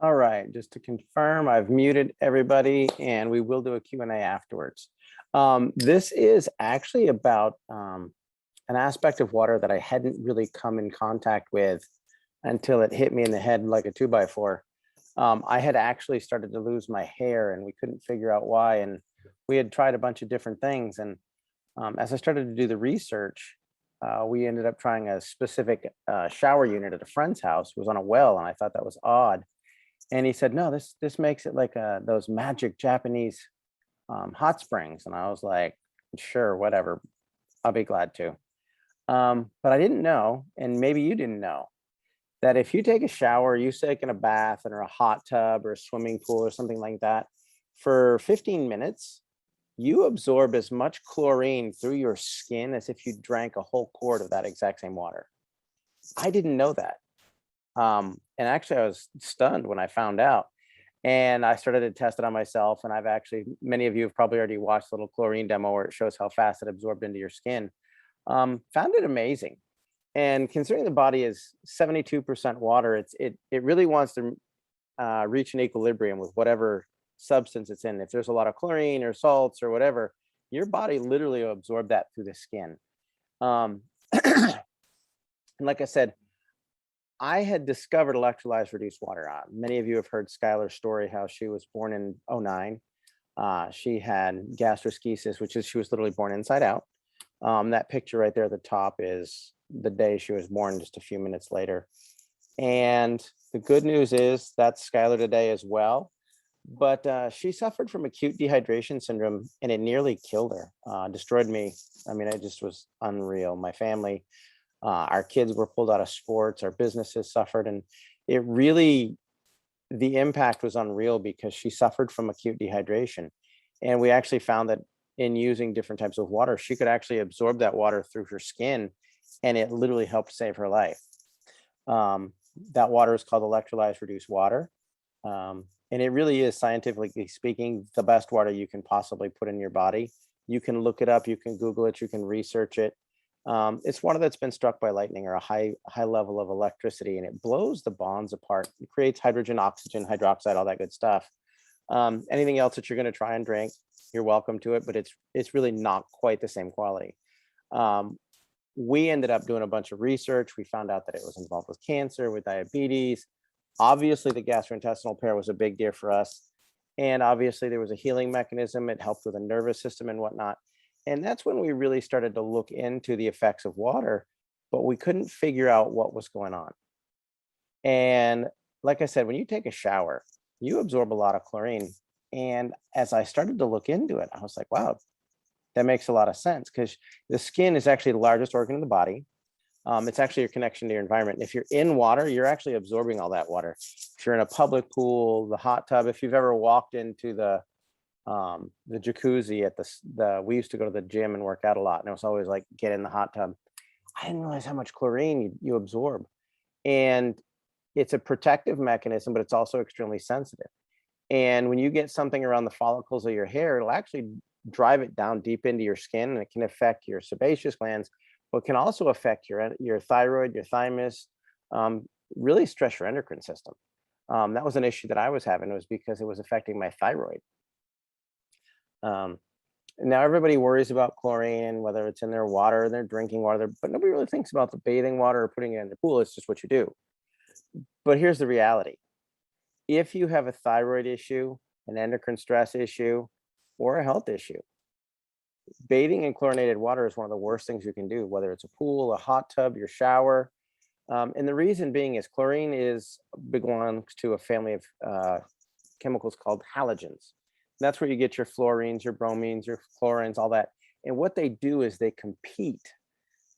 All right, just to confirm, I've muted everybody and we will do a Q&A afterwards. This is actually about an aspect of water that I hadn't really come in contact with until it hit me in the head like a 2x4. I had actually started to lose my hair and we couldn't figure out why. And we had tried a bunch of different things. And as I started to do the research, we ended up trying a specific shower unit at a friend's house. It was on a well, and I thought that was odd. And he said, no, this makes it like those magic Japanese hot springs. And I was like, sure, whatever, I'll be glad to. But I didn't know, and maybe you didn't know, that if you take a shower, you take in a bath or a hot tub or a swimming pool or something like that, for 15 minutes, you absorb as much chlorine through your skin as if you drank a whole quart of that exact same water. I didn't know that. And actually, I was stunned when I found out. And I started to test it on myself. And I've actually, many of you have probably already watched the little chlorine demo where it shows how fast it absorbed into your skin. Found it amazing. And considering the body is 72% water, it really wants to reach an equilibrium with whatever substance it's in. If there's a lot of chlorine or salts or whatever, your body literally will absorb that through the skin. And like I said, I had discovered electrolyzed reduced water. Many of you have heard Skylar's story, how she was born in '09. She had gastroschisis, which is she was literally born inside out. That picture right there at the top is the day she was born, just a few minutes later. And the good news is that's Skylar today as well. But she suffered from acute dehydration syndrome and it nearly killed her, destroyed me. I mean, it just was unreal. My family, our kids were pulled out of sports, our businesses suffered, and it really, the impact was unreal because she suffered from acute dehydration. And we actually found that in using different types of water, she could actually absorb that water through her skin, and it literally helped save her life. That water is called electrolyzed reduced water. And it really is, scientifically speaking, the best water you can possibly put in your body. You can look it up, you can Google it, you can research it. It's water that's been struck by lightning or a high level of electricity, and it blows the bonds apart. It creates hydrogen, oxygen, hydroxide, all that good stuff. Anything else that you're going to try and drink, you're welcome to it, but it's really not quite the same quality. We ended up doing a bunch of research. We found out that it was involved with cancer, with diabetes. Obviously, the gastrointestinal pair was a big deal for us. And obviously, there was a healing mechanism. It helped with the nervous system and whatnot. And that's when we really started to look into the effects of water, but we couldn't figure out what was going on. And like I said, when you take a shower, you absorb a lot of chlorine. And as I started to look into it, I was like, wow, that makes a lot of sense because the skin is actually the largest organ in the body. It's actually your connection to your environment. And if you're in water, you're actually absorbing all that water. If you're in a public pool, the hot tub, if you've ever walked into the jacuzzi at we used to go to the gym and work out a lot, and it was always like, get in the hot tub. I didn't realize how much chlorine you absorb. And it's a protective mechanism, but it's also extremely sensitive. And when you get something around the follicles of your hair, it'll actually drive it down deep into your skin, and it can affect your sebaceous glands, but can also affect your thyroid, your thymus, really stress your endocrine system. That was an issue that I was having. It was because it was affecting my thyroid. Now everybody worries about chlorine, whether it's in their water, their drinking water, but nobody really thinks about the bathing water or putting it in the pool. It's just what you do. But here's the reality. If you have a thyroid issue, an endocrine stress issue, or a health issue, bathing in chlorinated water is one of the worst things you can do, whether it's a pool, a hot tub, your shower. And the reason being is chlorine belongs to a family of chemicals called halogens. That's where you get your fluorines, your bromines, your chlorines, all that. And what they do is they compete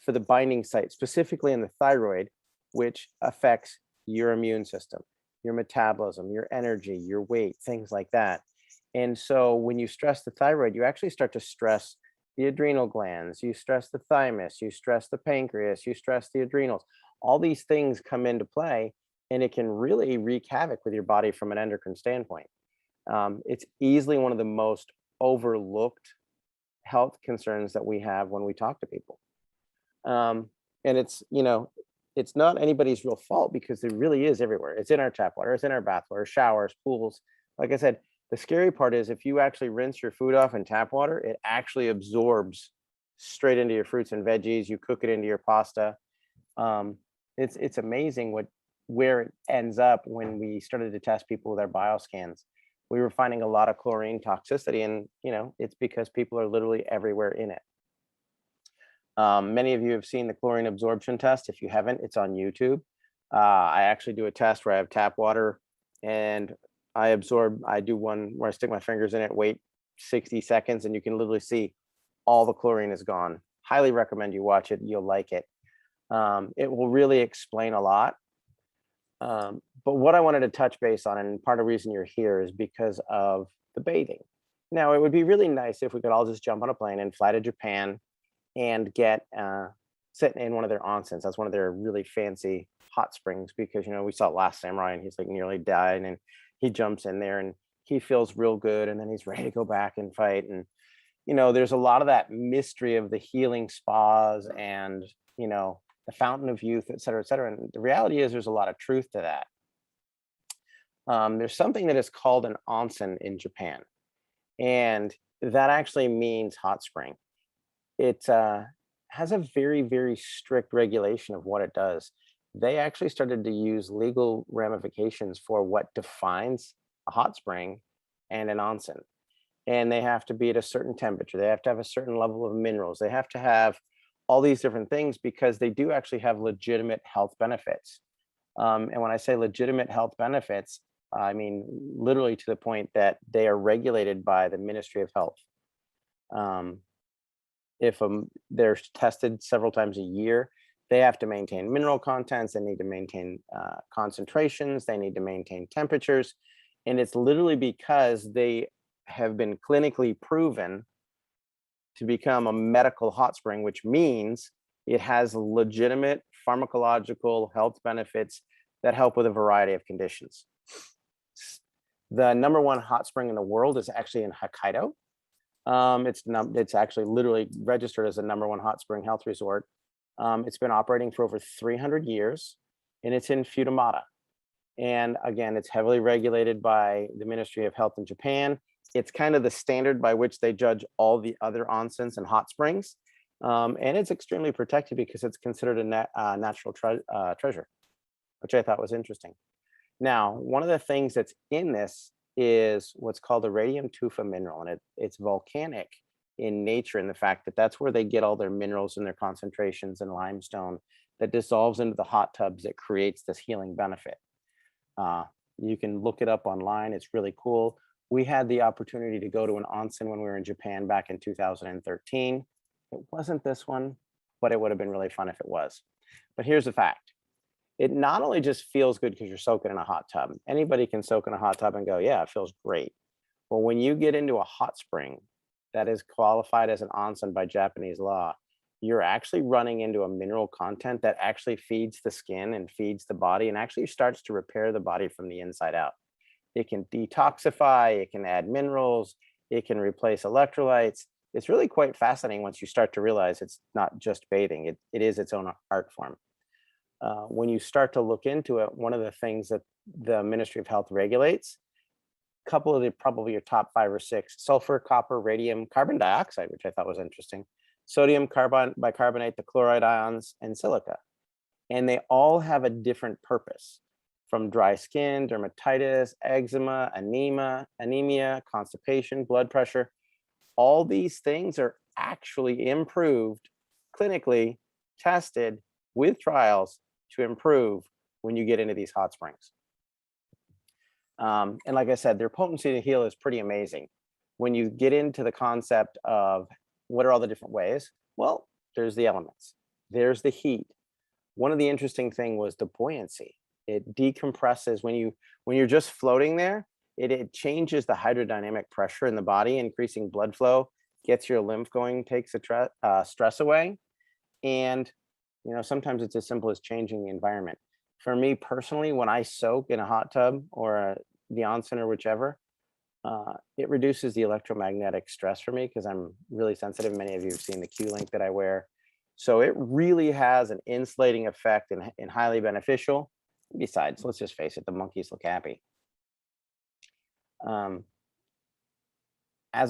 for the binding site, specifically in the thyroid, which affects your immune system, your metabolism, your energy, your weight, things like that. And so when you stress the thyroid, you actually start to stress the adrenal glands, you stress the thymus, you stress the pancreas, you stress the adrenals. All these things come into play, and it can really wreak havoc with your body from an endocrine standpoint. It's easily one of the most overlooked health concerns that we have when we talk to people. And it's, it's not anybody's real fault because it really is everywhere. It's in our tap water, it's in our bath water, showers, pools. Like I said, the scary part is if you actually rinse your food off in tap water, it actually absorbs straight into your fruits and veggies. You cook it into your pasta. It's amazing where it ends up. When we started to test people with our bioscans, we were finding a lot of chlorine toxicity, and it's because people are literally everywhere in it. Many of you have seen the chlorine absorption test. If you haven't, it's on YouTube. I actually do a test where I have tap water and I do one where I stick my fingers in it, wait 60 seconds, and you can literally see all the chlorine is gone. Highly recommend you watch it. You'll like it. It will really explain a lot. But what I wanted to touch base on, and part of the reason you're here, is because of the bathing. Now, it would be really nice if we could all just jump on a plane and fly to Japan and get sitting in one of their onsens. That's one of their really fancy hot springs, because we saw Last Samurai and he's like nearly died, and he jumps in there and he feels real good, and then he's ready to go back and fight. And there's a lot of that mystery of the healing spas and the fountain of youth, et cetera, et cetera. And the reality is there's a lot of truth to that. There's something that is called an onsen in Japan, and that actually means hot spring. It has a very, very strict regulation of what it does. They actually started to use legal ramifications for what defines a hot spring and an onsen. And they have to be at a certain temperature. They have to have a certain level of minerals. They have to have all these different things because they do actually have legitimate health benefits. And when I say legitimate health benefits, I mean literally to the point that they are regulated by the Ministry of Health. If they're tested several times a year, they have to maintain mineral contents, they need to maintain concentrations, they need to maintain temperatures. And it's literally because they have been clinically proven to become a medical hot spring, which means it has legitimate pharmacological health benefits that help with a variety of conditions. The #1 hot spring in the world is actually in Hokkaido. It's actually literally registered as a #1 hot spring health resort. It's been operating for over 300 years, and it's in Futamata. And again, it's heavily regulated by the Ministry of Health in Japan. It's kind of the standard by which they judge all the other onsens and hot springs. And it's extremely protected because it's considered a natural treasure, which I thought was interesting. Now, one of the things that's in this is what's called a radium tufa mineral, and it's volcanic in nature, in the fact that that's where they get all their minerals and their concentrations and limestone that dissolves into the hot tubs that creates this healing benefit. You can look it up online. It's really cool. We had the opportunity to go to an onsen when we were in Japan back in 2013. It wasn't this one, but it would have been really fun if it was. But here's the fact. It not only just feels good because you're soaking in a hot tub. Anybody can soak in a hot tub and go, yeah, it feels great. Well, when you get into a hot spring that is qualified as an onsen by Japanese law, you're actually running into a mineral content that actually feeds the skin and feeds the body and actually starts to repair the body from the inside out. It can detoxify, it can add minerals, it can replace electrolytes. It's really quite fascinating once you start to realize it's not just bathing, it is its own art form. When you start to look into it, one of the things that the Ministry of Health regulates, a couple of probably your top 5 or 6, sulfur, copper, radium, carbon dioxide, which I thought was interesting, sodium bicarbonate, the chloride ions, and silica. And they all have a different purpose, from dry skin, dermatitis, eczema, anemia, constipation, blood pressure. All these things are actually improved, clinically tested with trials to improve when you get into these hot springs. And like I said, their potency to heal is pretty amazing. When you get into the concept of what are all the different ways, well, there's the elements, there's the heat. One of the interesting thing was the buoyancy. It decompresses when you're just floating there. It changes the hydrodynamic pressure in the body, increasing blood flow, gets your lymph going, takes the stress away. And sometimes it's as simple as changing the environment. For me personally, when I soak in a hot tub or the onsen or whichever, it reduces the electromagnetic stress for me because I'm really sensitive. Many of you have seen the Q-link that I wear. So it really has an insulating effect and highly beneficial. Besides, let's just face it, the monkeys look happy. As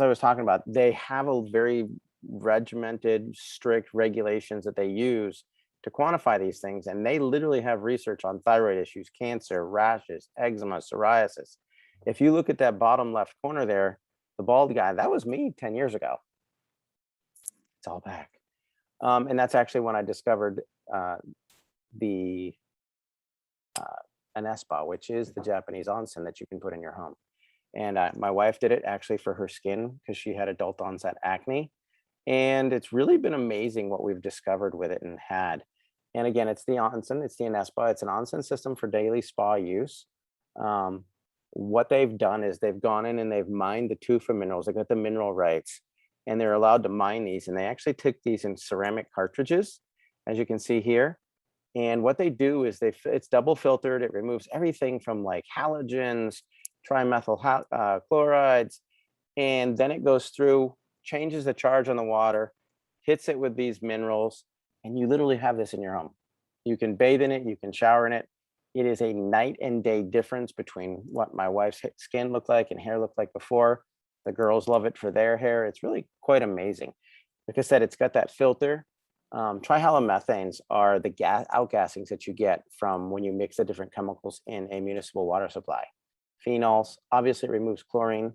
I was talking about, they have a very regimented, strict regulations that they use to quantify these things. And they literally have research on thyroid issues, cancer, rashes, eczema, psoriasis. If you look at that bottom left corner there, the bald guy, that was me 10 years ago. It's all back. And that's actually when I discovered the ANESPA, which is the Japanese onsen that you can put in your home. And my wife did it actually for her skin because she had adult onset acne. And it's really been amazing what we've discovered with it and had. And again, it's the onsen, it's the ANESPA, it's an onsen system for daily spa use. What they've done is they've gone in and they've mined the tufa minerals, they got the mineral rights, and they're allowed to mine these. And they actually took these in ceramic cartridges, as you can see here. And what they do is it's double filtered. It removes everything from like halogens, trimethyl chlorides, and then it goes through, changes the charge on the water, hits it with these minerals, and you literally have this in your home. You can bathe in it, you can shower in it. It is a night and day difference between what my wife's skin looked like and hair looked like before. The girls love it for their hair. It's really quite amazing. Like I said, it's got that filter. Trihalomethanes are the outgassings that you get from when you mix the different chemicals in a municipal water supply. Phenols, obviously it removes chlorine.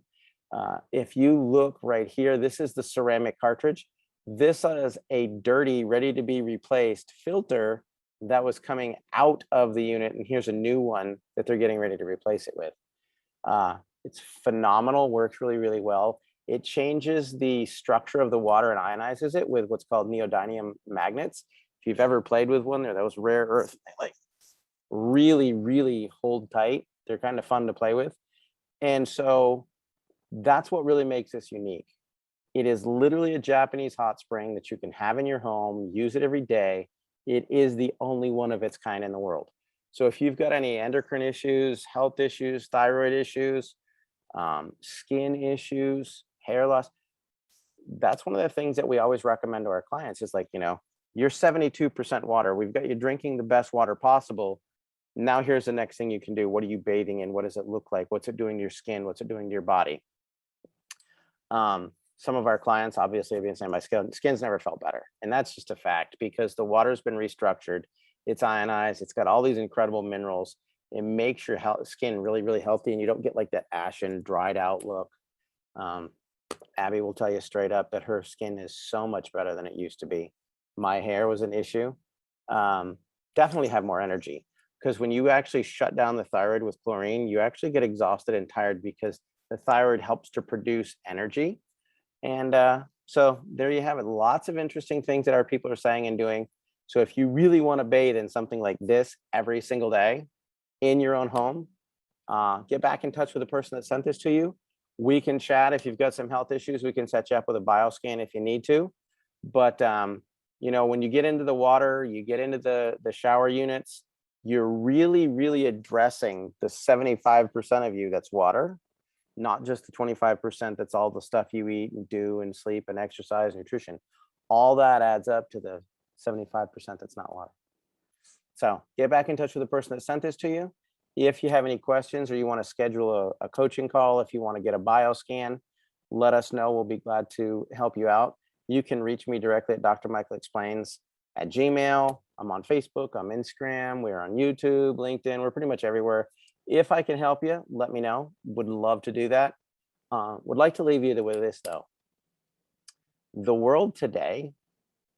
If you look right here, this is the ceramic cartridge. This is a dirty, ready to be replaced filter that was coming out of the unit. And here's a new one that they're getting ready to replace it with. It's phenomenal, works really, really well. It changes the structure of the water and ionizes it with what's called neodymium magnets. If you've ever played with one, they're those rare earth, they like really, really hold tight. They're kind of fun to play with. And so that's what really makes this unique. It is literally a Japanese hot spring that you can have in your home, use it every day. It is the only one of its kind in the world. So if you've got any endocrine issues, health issues, thyroid issues, skin issues, hair loss, that's one of the things that we always recommend to our clients is like, you're 72% water. We've got you drinking the best water possible. Now here's the next thing you can do. What are you bathing in? What does it look like? What's it doing to your skin? What's it doing to your body? Some of our clients obviously have been saying my skin's never felt better. And that's just a fact because the water's been restructured. It's ionized. It's got all these incredible minerals. It makes your skin really, really healthy and you don't get like that ashen, dried out look. Abby will tell you straight up that her skin is so much better than it used to be. My hair was an issue. Definitely have more energy because when you actually shut down the thyroid with chlorine, you actually get exhausted and tired because the thyroid helps to produce energy. And so there you have it. Lots of interesting things that our people are saying and doing. So if you really want to bathe in something like this every single day in your own home, get back in touch with the person that sent this to you. We can chat. If you've got some health issues, we can set you up with a bioscan if you need to. But when you get into the water, you get into the shower units, you're really, really addressing the 75% of you that's water, not just the 25% that's all the stuff you eat and do and sleep and exercise, nutrition. All that adds up to the 75% that's not water. So get back in touch with the person that sent this to you. If you have any questions or you want to schedule a coaching call, if you want to get a bioscan, let us know. We'll be glad to help you out. You can reach me directly at Dr. Michael Explains at Gmail. I'm on Facebook, I'm Instagram, we're on YouTube, LinkedIn, we're pretty much everywhere. If I can help you, let me know. Would love to do that. Would like to leave you with this though. The world today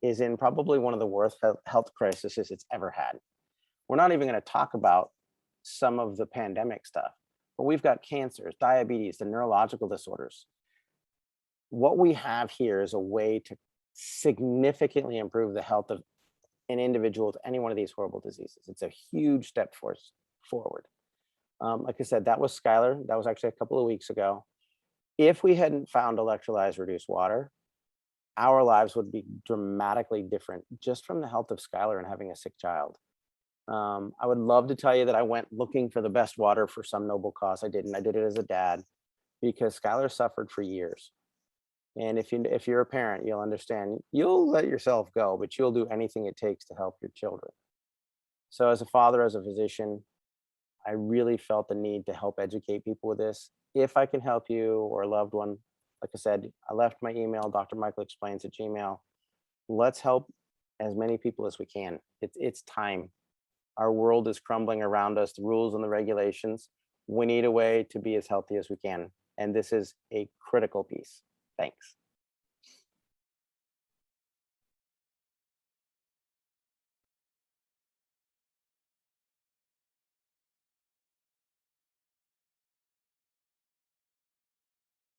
is in probably one of the worst health crises it's ever had. We're not even going to talk about some of the pandemic stuff, but we've got cancers, diabetes, the neurological disorders. What we have here is a way to significantly improve the health of an individual with any one of these horrible diseases. It's a huge step forward. Like I said, that was Skylar. That was actually a couple of weeks ago. If we hadn't found electrolyzed reduced water, our lives would be dramatically different just from the health of Skylar and having a sick child. I would love to tell you that I went looking for the best water for some noble cause. I didn't. I did it as a dad because Skylar suffered for years. And if you're a parent, you'll understand. You'll let yourself go, but you'll do anything it takes to help your children. So as a father, as a physician, I really felt the need to help educate people with this. If I can help you or a loved one, like I said, I left my email, Dr. Michael Explains at Gmail. Let's help as many people as we can. It's time. Our world is crumbling around us, the rules and the regulations. We need a way to be as healthy as we can. And this is a critical piece. Thanks.